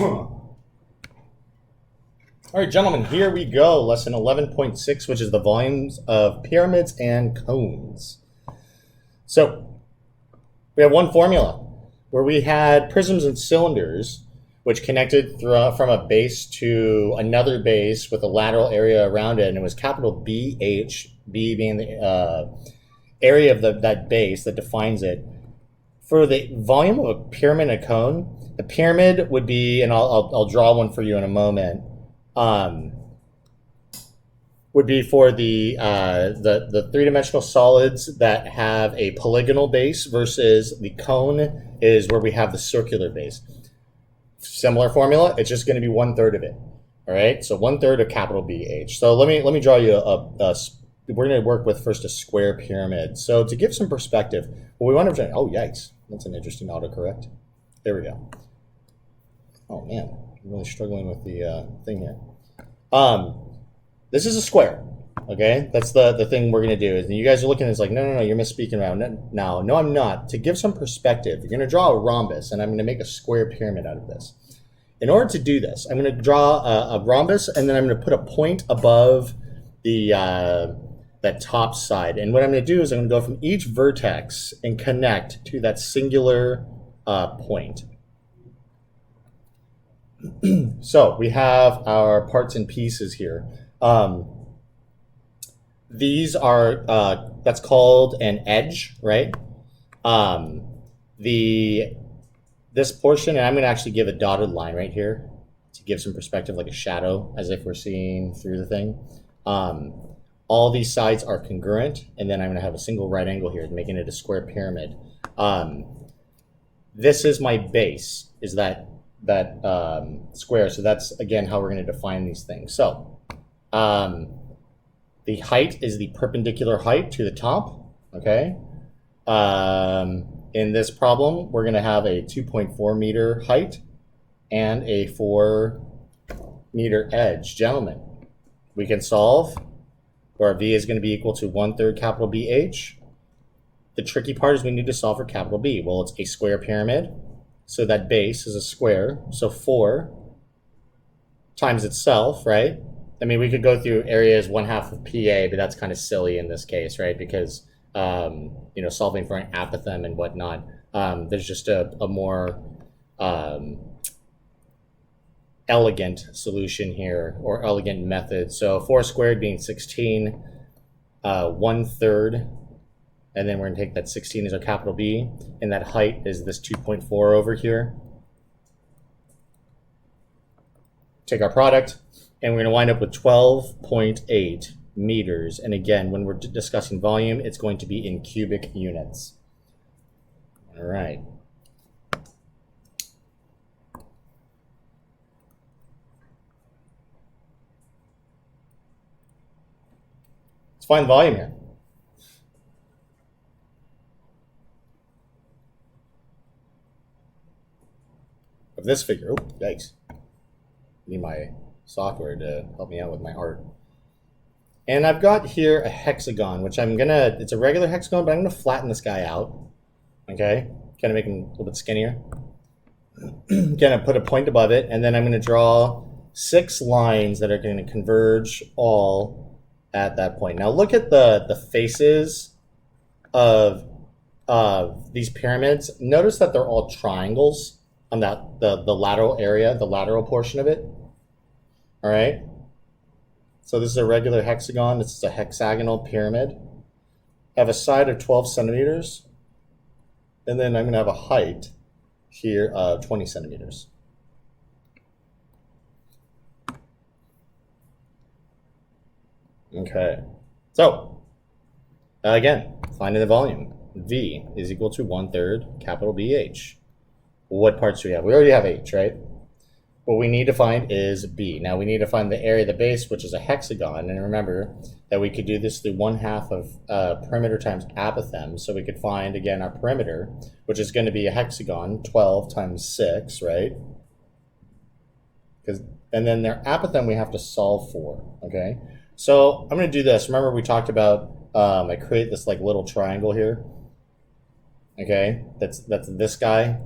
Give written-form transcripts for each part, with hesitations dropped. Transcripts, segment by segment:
All right, gentlemen, here we go. Lesson 11.6, which is the volumes of pyramids and cones. So we have one formula where we had prisms and cylinders, which connected from a base to another base with a lateral area around it, and it was capital BH, B being the area of that base that defines it. For the volume of a pyramid and a cone, the pyramid would be, and I'll draw one for you in a moment, would be for the three-dimensional solids that have a polygonal base versus the cone is where we have the circular base. Similar formula, it's just going to be 1/3 of it. All right, so 1/3 of capital BH. So let me draw you we're going to work with first a square pyramid. So to give some perspective, what we want to, oh yikes, that's an interesting autocorrect. There we go. Oh man, I'm really struggling with the thing here. This is a square, okay? That's the thing we're going to do. And you guys are looking at this like, no, you're misspeaking around. No, I'm not. To give some perspective, you're going to draw a rhombus, and I'm going to make a square pyramid out of this. In order to do this, I'm going to draw a rhombus, and then I'm going to put a point above the that top side. And what I'm going to do is I'm going to go from each vertex and connect to that singular point. So we have our parts and pieces here. These are that's called an edge, right? This portion, and I'm going to actually give a dotted line right here to give some perspective, like a shadow, as if we're seeing through the thing. All these sides are congruent, and then I'm going to have a single right angle here, making it a square pyramid. This is my base, is that square. So that's, again, how we're going to define these things. So the height is the perpendicular height to the top, okay? In this problem, we're going to have a 2.4 meter height and a 4 meter edge. Gentlemen, we can solve where V is going to be equal to 1/3 capital BH. The tricky part is we need to solve for capital B. Well, it's a square pyramid, so that base is a square. So 4 times itself, right? I mean, we could go through areas 1/2 of PA, but that's kind of silly in this case, right? Because, solving for an apothem and whatnot, there's just a more elegant solution here, or elegant method. So 4 squared being 16, 1/3, and then we're going to take that 16 as our capital B, and that height is this 2.4 over here. Take our product, and we're going to wind up with 12.8 meters. And again, when we're discussing volume, it's going to be in cubic units. All right. Let's find volume here. Of this figure. Oh, yikes. I need my software to help me out with my art. And I've got here a hexagon, which it's a regular hexagon, but I'm gonna flatten this guy out. Okay, kind of make him a little bit skinnier. Gonna put a point above it, and then I'm gonna draw 6 lines that are gonna converge all at that point. Now look at the faces of these pyramids. Notice that they're all triangles on the lateral area, the lateral portion of it. All right. So this is a regular hexagon. This is a hexagonal pyramid. I have a side of 12 centimeters. And then I'm going to have a height here of 20 centimeters. Okay. So, again, finding the volume. V is equal to 1/3 capital BH. What parts do we have? We already have H, right? What we need to find is B. Now we need to find the area of the base, which is a hexagon. And remember that we could do this through 1/2 of perimeter times apothem. So we could find, again, our perimeter, which is going to be a hexagon, 12 times 6, right? And then their apothem we have to solve for, okay? So I'm going to do this. Remember we talked about, I create this like little triangle here. Okay, that's this guy.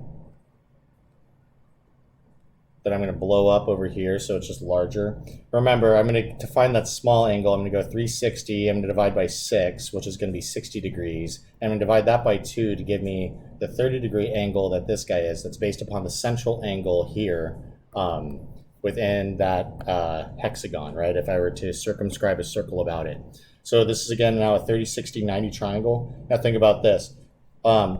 that I'm going to blow up over here so it's just larger. Remember, to find that small angle, I'm going to go 360. I'm going to divide by 6, which is going to be 60 degrees. And I'm going to divide that by 2 to give me the 30-degree angle that this guy is. That's based upon the central angle here within that hexagon, right? If I were to circumscribe a circle about it. So this is, again, now a 30, 60, 90 triangle. Now think about this.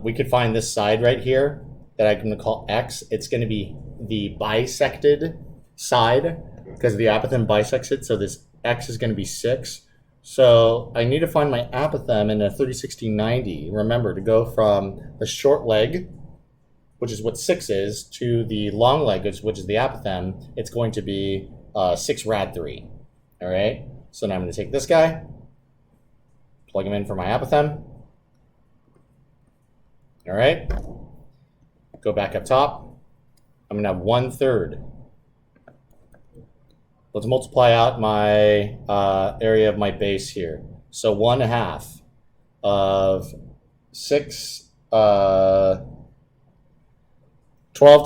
We could find this side right here that I'm going to call X. It's going to be the bisected side because the apothem bisects it. So this X is going to be 6. So I need to find my apothem in a 30, 60, 90. Remember, to go from the short leg, which is what 6 is, to the long leg, which is the apothem, it's going to be 6 rad 3. All right? So now I'm going to take this guy, plug him in for my apothem. All right? Go back up top. I'm going to have 1/3. Let's multiply out my area of my base here. So 1/2 of 6, 12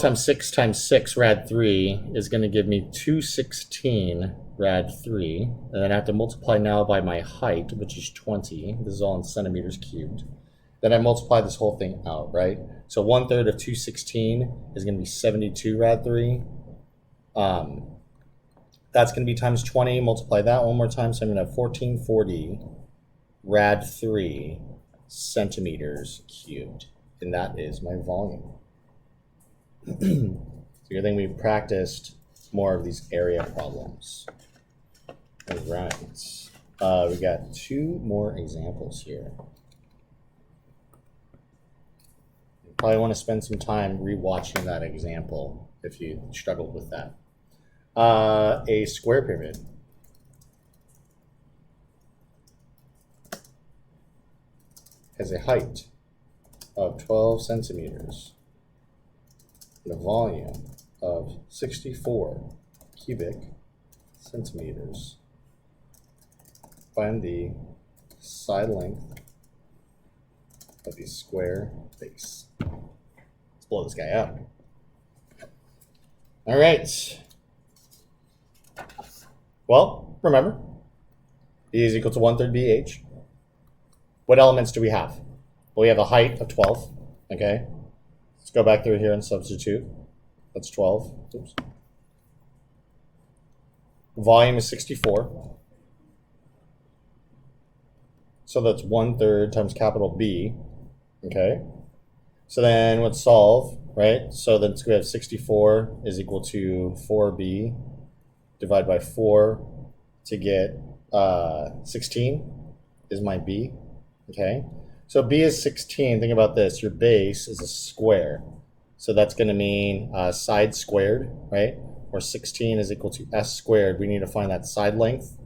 times 6 times 6 rad 3 is going to give me 216 rad 3. And then I have to multiply now by my height, which is 20. This is all in centimeters cubed. Then I multiply this whole thing out, right? So 1/3 of 216 is going to be 72 rad 3. That's going to be times 20. Multiply that one more time. So I'm going to have 1440 rad 3 centimeters cubed. And that is my volume. So good thing we practiced more of these area problems. All right. We got 2 more examples here. Probably want to spend some time rewatching that example if you struggled with that. A square pyramid has a height of 12 centimeters and a volume of 64 cubic centimeters. Find the side length of the square base. Let's blow this guy up. All right. Well, remember, E is equal to 1/3 BH. What elements do we have? Well, we have a height of 12. Okay. Let's go back through here and substitute. That's 12. Oops. Volume is 64. So that's 1/3 times capital B. Okay. So then let's solve, right? So then we have 64 is equal to 4B. Divide by 4 to get 16 is my B. Okay. So B is 16. Think about this. Your base is a square. So that's going to mean side squared, right? Or 16 is equal to S squared. We need to find that side length.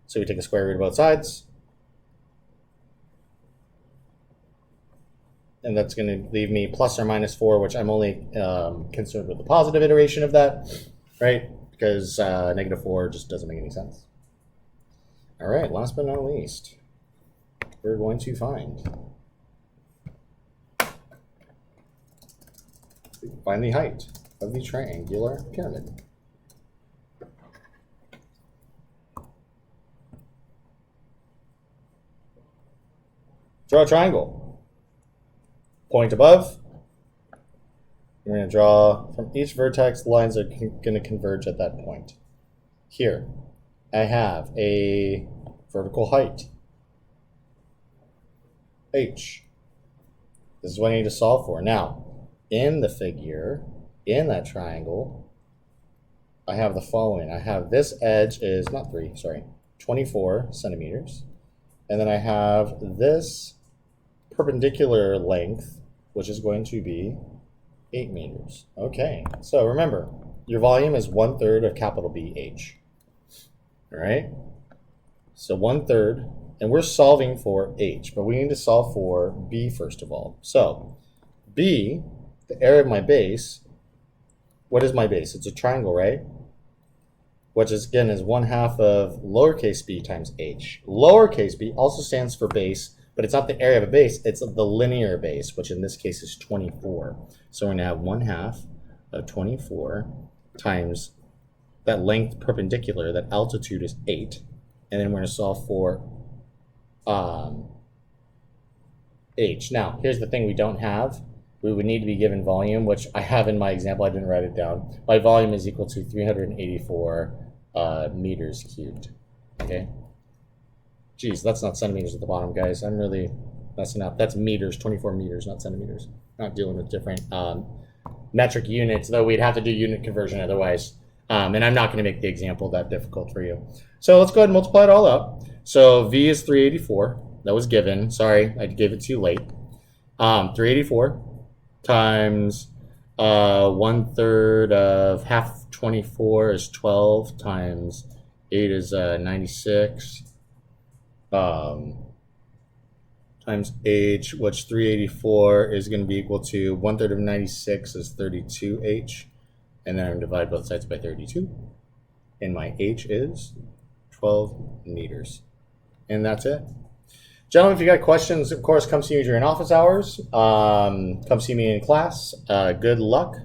So we take a square root of both sides. And that's going to leave me plus or minus 4, which I'm only concerned with the positive iteration of that, right? Because negative 4 just doesn't make any sense. All right, last but not least, we're going to find the height of the triangular pyramid. Draw a triangle. Point above. We're going to draw from each vertex, lines are going to converge at that point. Here, I have a vertical height, H. This is what I need to solve for. Now, in the figure, in that triangle, I have the following. I have this edge is, 24 centimeters. And then I have this perpendicular length, which is going to be 8 meters. Okay, so remember, your volume is 1/3 of capital BH. All right, so 1/3, and we're solving for H, but we need to solve for B first of all. So B, the area of my base, what is my base? It's a triangle, right? Which is, again, is 1/2 of lowercase b times H. Lowercase b also stands for base, but it's not the area of a base, it's the linear base, which in this case is 24. So we're going to have 1/2 of 24 times that length perpendicular, that altitude is 8. And then we're going to solve for h. Now, here's the thing we don't have. We would need to be given volume, which I have in my example. I didn't write it down. My volume is equal to 384 meters cubed. Okay? Geez, that's not centimeters at the bottom, guys. I'm really messing up. That's meters, 24 meters, not centimeters. Not dealing with different metric units, though we'd have to do unit conversion otherwise. And I'm not going to make the example that difficult for you. So let's go ahead and multiply it all up. So V is 384. That was given. Sorry, I gave it to you late. 384 times 1/3 of half 24 is 12 times 8 is 96. Times h, which 384 is going to be equal to 1/3 of 96 is 32h. And then I'm going to divide both sides by 32. And my h is 12 meters. And that's it. Gentlemen, if you got questions, of course, come see me during office hours. Come see me in class. Good luck.